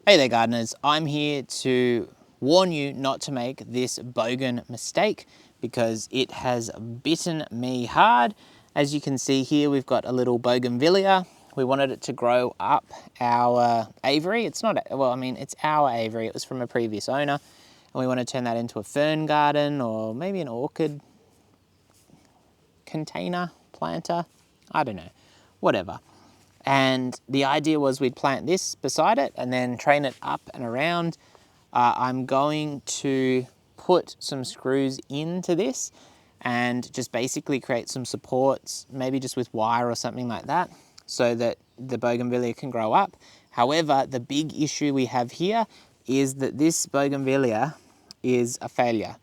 Hey there gardeners, I'm here to warn you not to make this bogan mistake because it has bitten me hard. As you can see here, we've got a little Bougainvillea. We wanted it to grow up our aviary. It's not, well, I mean, it's our aviary. It was from a previous owner. And we want to turn that into a fern garden or maybe an orchid container, planter, I don't know, whatever. And the idea was we'd plant this beside it and then train it up and around. I'm going to put some screws into this and just basically create some supports, maybe just with wire or something like that, so that the Bougainvillea can grow up. However, the big issue we have here is that this Bougainvillea is a failure.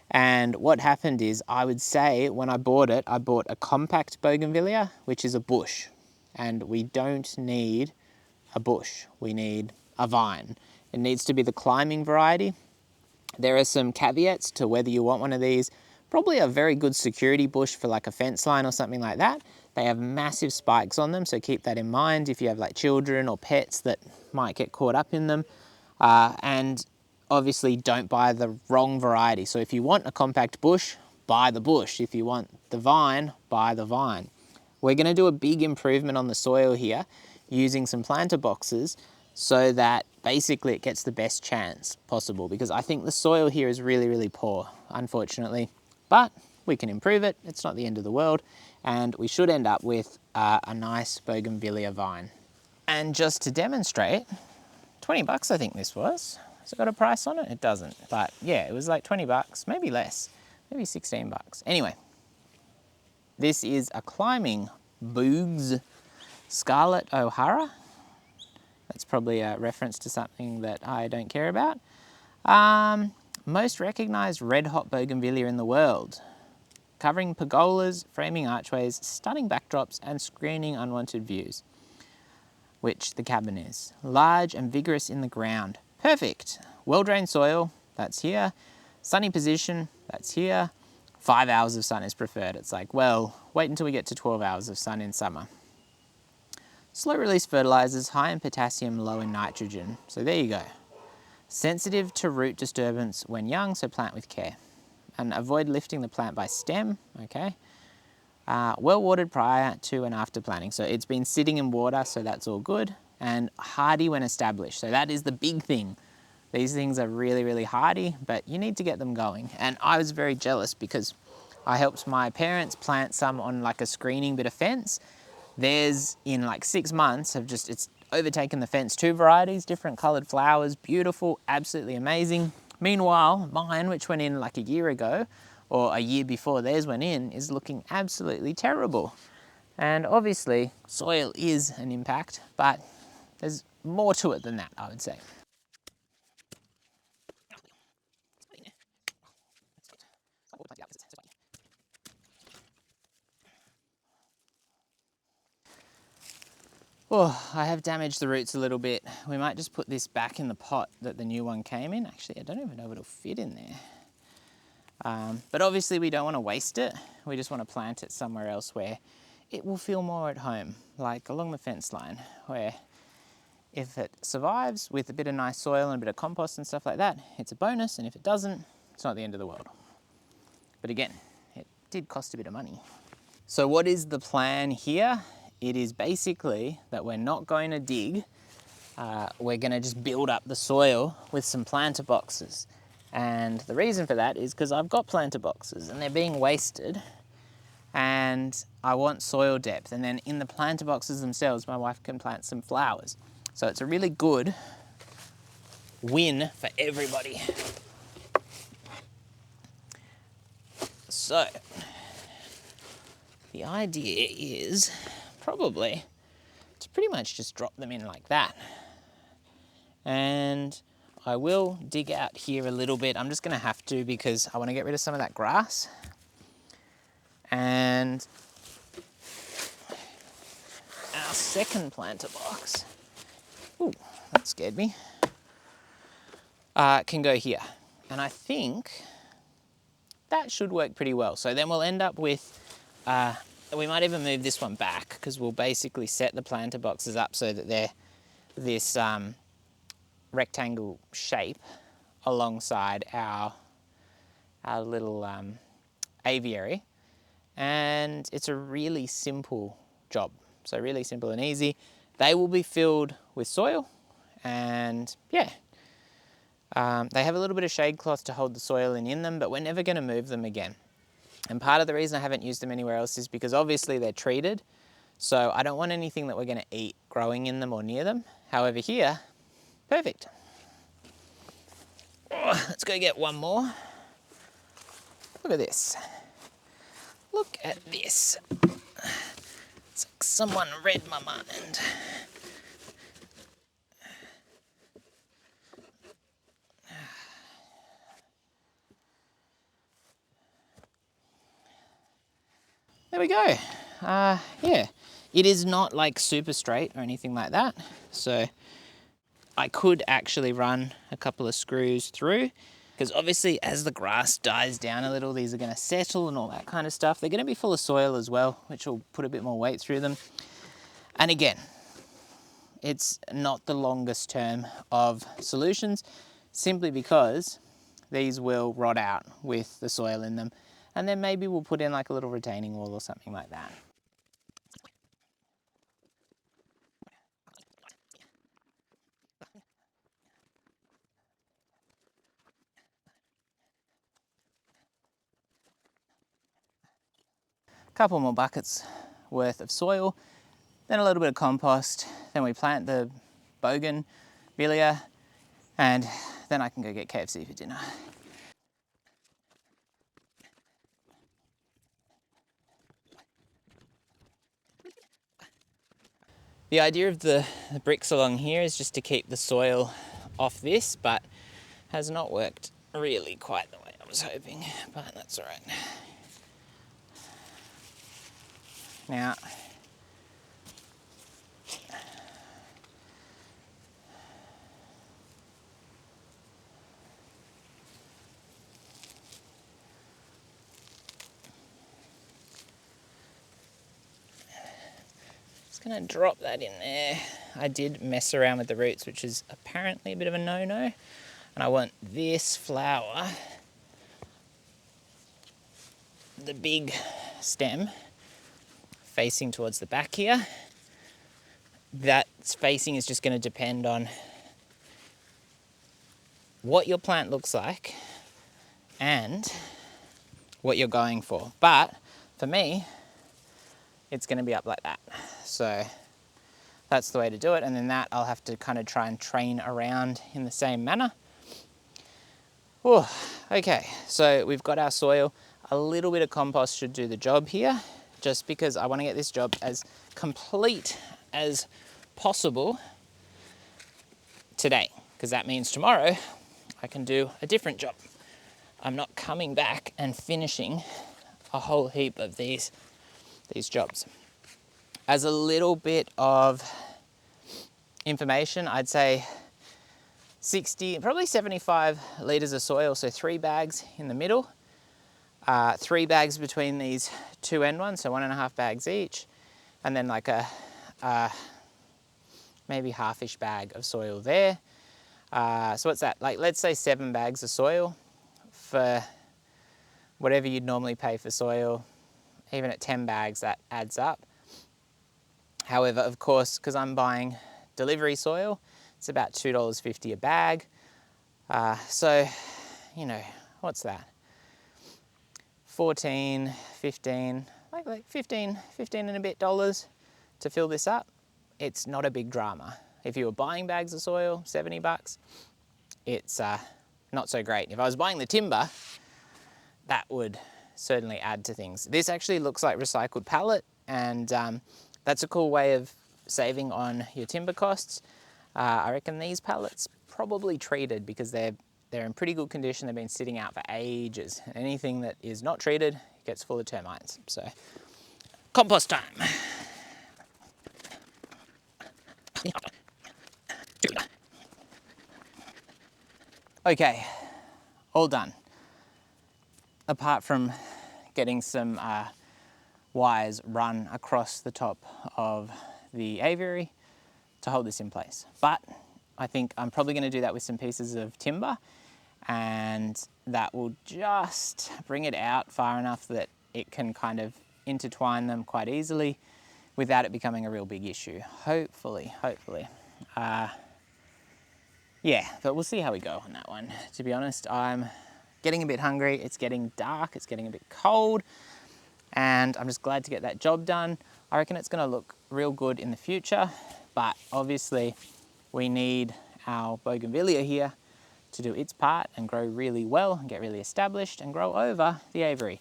And what happened is, I would say when I bought it, I bought a compact Bougainvillea, which is a bush. And we don't need a bush, we need a vine. It needs to be the climbing variety. There are some caveats to whether you want one of these. Probably a very good security bush for like a fence line or something like that. They have massive spikes on them, so keep that in mind if you have like children or pets that might get caught up in them. And obviously don't buy the wrong variety. So if you want a compact bush, buy the bush. If you want the vine, buy the vine. We're going to do a big improvement on the soil here using some planter boxes so that basically it gets the best chance possible, because I think the soil here is really, really poor, unfortunately. But we can improve it. It's not the end of the world. And we should end up with a nice Bougainvillea vine. And just to demonstrate, 20 bucks I think this was. Has it got a price on it? It doesn't. But yeah, it was like 20 bucks, maybe less, maybe 16 bucks. Anyway. This is a climbing Bougs Scarlet O'Hara. That's probably a reference to something that I don't care about. Most recognised red hot bougainvillea in the world. Covering pergolas, framing archways, stunning backdrops and screening unwanted views. Which the cabin is. Large and vigorous in the ground. Perfect. Well-drained soil, that's here. Sunny position, that's here. 5 hours of sun is preferred. It's like, well, wait until we get to 12 hours of sun in summer. Slow release fertilizers, high in potassium, low in nitrogen. So there you go. Sensitive to root disturbance when young, so plant with care. And avoid lifting the plant by stem, okay? Well watered prior to and after planting. So it's been sitting in water, so that's all good. And hardy when established. So that is the big thing. These things are really, really hardy, but you need to get them going. And I was very jealous because I helped my parents plant some on like a screening bit of fence. Theirs in like 6 months have just, it's overtaken the fence. 2 varieties, different colored flowers, beautiful, absolutely amazing. Meanwhile, mine, which went in like a year ago, or a year before theirs went in, is looking absolutely terrible. And obviously soil is an impact, but there's more to it than that, I would say. Oh, I have damaged the roots a little bit. We might just put this back in the pot that the new one came in. Actually, I don't even know if it'll fit in there. But obviously we don't want to waste it. We just want to plant it somewhere else where it will feel more at home, like along the fence line, where if it survives with a bit of nice soil and a bit of compost and stuff like that, it's a bonus, and if it doesn't, it's not the end of the world. But again, it did cost a bit of money. So what is the plan here? It is basically that we're not going to dig, we're going to just build up the soil with some planter boxes. And the reason for that is because I've got planter boxes and they're being wasted, and I want soil depth. And then in the planter boxes themselves, my wife can plant some flowers. So it's a really good win for everybody. So the idea is probably to pretty much just drop them in like that. And I will dig out here a little bit. I'm just going to have to because I want to get rid of some of that grass. And our second planter box, ooh, that scared me, can go here. And I think that should work pretty well. So then we'll end up with, we might even move this one back because we'll basically set the planter boxes up so that they're this rectangle shape alongside our little aviary, and it's a really simple job. So really simple and easy. They will be filled with soil, and yeah, they have a little bit of shade cloth to hold the soil in them, but we're never going to move them again. And part of the reason I haven't used them anywhere else is because obviously they're treated, so I don't want anything that we're going to eat growing in them or near them. However, here, perfect. Oh, let's go get one more. Look at this. Look at this. It's like someone read my mind. There we go. Yeah, it is not like super straight or anything like that. So I could actually run a couple of screws through, because obviously as the grass dies down a little, these are going to settle and all that kind of stuff. They're going to be full of soil as well, which will put a bit more weight through them. And again, it's not the longest term of solutions, simply because these will rot out with the soil in them. And then maybe we'll put in like a little retaining wall or something like that. Couple more buckets worth of soil, then a little bit of compost, then we plant the Bougainvillea, and then I can go get KFC for dinner. The idea of the bricks along here is just to keep the soil off this, but has not worked really quite the way I was hoping, but that's all right. Now, just gonna drop that in there. I did mess around with the roots, which is apparently a bit of a no-no. And I want this flower, the big stem, facing towards the back here. That spacing is just going to depend on what your plant looks like and what you're going for. But for me, it's going to be up like that. So that's the way to do it. And then that I'll have to kind of try and train around in the same manner. Oh, okay, so we've got our soil. A little bit of compost should do the job here, just because I want to get this job as complete as possible today, because that means tomorrow I can do a different job. I'm not coming back and finishing a whole heap of these jobs. As a little bit of information, I'd say 60, probably 75 litres of soil, so 3 bags in the middle, 3 bags between these two end ones, so 1.5 bags each, and then like a maybe half-ish bag of soil there. So what's that? Like, let's say 7 bags of soil for whatever you'd normally pay for soil. Even at 10 bags, that adds up. However, of course, because I'm buying delivery soil, it's about $2.50 a bag. So, you know, what's that? 14, 15, like 15 and a bit dollars to fill this up. It's not a big drama. If you were buying bags of soil, 70 bucks, it's not so great. If I was buying the timber, that would certainly add to things. This actually looks like recycled pallet, and that's a cool way of saving on your timber costs. I reckon these pallets probably treated, because they're in pretty good condition. They've been sitting out for ages. Anything that is not treated gets full of termites. So, compost time. Okay, all done. Apart from getting some wires run across the top of the aviary to hold this in place. But I think I'm probably going to do that with some pieces of timber, and that will just bring it out far enough that it can kind of intertwine them quite easily without it becoming a real big issue. Hopefully. Yeah, but we'll see how we go on that one. To be honest, I'm getting a bit hungry. It's getting dark, it's getting a bit cold, and I'm just glad to get that job done. I reckon it's gonna look real good in the future, but obviously we need our Bougainvillea here to do its part and grow really well and get really established and grow over the aviary.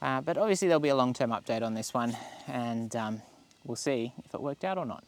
But obviously there'll be a long-term update on this one, and we'll see if it worked out or not.